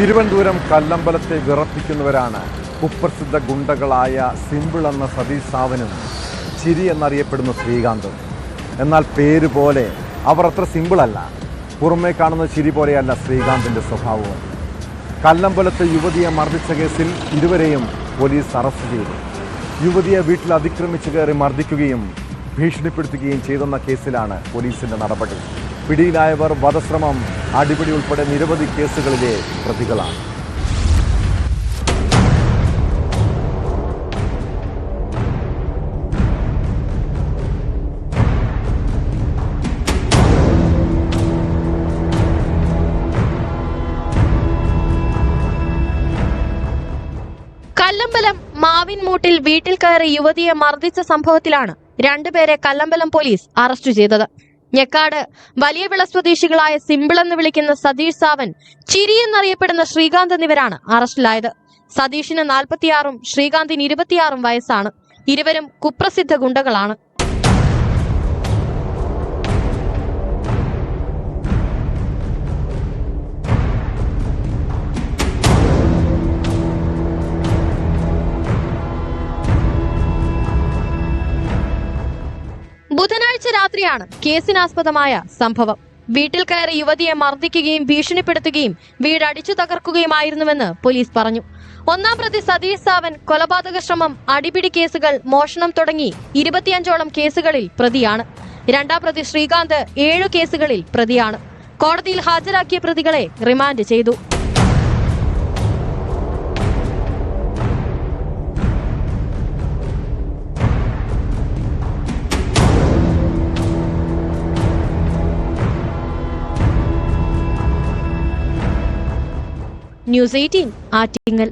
തിരുവനന്തപുരം കല്ലമ്പലത്തെ വിറപ്പിക്കുന്നവരാണ് കുപ്രസിദ്ധ ഗുണ്ടകളായ സിമ്പിൾ എന്ന സതീഷ് സാവനും ചിരി എന്നറിയപ്പെടുന്ന ശ്രീകാന്തും. എന്നാൽ പേര് പോലെ അവർ അത്ര സിമ്പിളല്ല. പുറമേ കാണുന്ന ചിരി പോലെയല്ല ശ്രീകാന്തിൻ്റെ സ്വഭാവവും. കല്ലമ്പലത്തെ യുവതിയെ മർദ്ദിച്ച കേസിൽ ഇരുവരെയും പോലീസ് അറസ്റ്റ് ചെയ്തു. യുവതിയെ വീട്ടിൽ അതിക്രമിച്ചു കയറി മർദ്ദിക്കുകയും ഭീഷണിപ്പെടുത്തുകയും ചെയ്തെന്ന കേസിലാണ് പോലീസിന്റെ നടപടി. പിടിയിലായവർ വധശ്രമം, അടിപിടി ഉൾപ്പെടെ നിരവധി കേസുകളിലെ പ്രതികളാണ്. കല്ലമ്പലം മാവിൻമൂട്ടിൽ വീട്ടിൽ കയറി യുവതിയെ മർദ്ദിച്ച സംഭവത്തിലാണ് രണ്ടുപേരെ കല്ലമ്പലം പോലീസ് അറസ്റ്റ് ചെയ്തത്. ഞെക്കാട് വലിയവിള സ്വദേശികളായ സിമ്പിൾ എന്ന് വിളിക്കുന്ന സതീഷ് സാവൻ, ചിരി എന്നറിയപ്പെടുന്ന ശ്രീകാന്ത് എന്നിവരാണ് അറസ്റ്റിലായത്. സതീഷിന് 46ഉം ശ്രീകാന്തിന് 26ഉം വയസ്സാണ്. ഇരുവരും കുപ്രസിദ്ധ ഗുണ്ടകളാണ്. ബുധനാഴ്ച രാത്രിയാണ് കേസിനാസ്പദമായ സംഭവം. വീട്ടിൽ കയറി യുവതിയെ മർദ്ദിക്കുകയും ഭീഷണിപ്പെടുത്തുകയും വീട് അടിച്ചു തകർക്കുകയുമായിരുന്നുവെന്ന് പോലീസ് പറഞ്ഞു. ഒന്നാം പ്രതി സതീഷ് സാവൻ കൊലപാതക ശ്രമം, അടിപിടി കേസുകൾ, മോഷണം തുടങ്ങി 25ഓളം കേസുകളിൽ പ്രതിയാണ്. രണ്ടാം പ്രതി ശ്രീകാന്ത് 7 കേസുകളിൽ പ്രതിയാണ്. കോടതിയിൽ ഹാജരാക്കിയ പ്രതികളെ റിമാൻഡ് ചെയ്തു. ന്യൂസ് 18 ആറ്റിങ്ങൽ.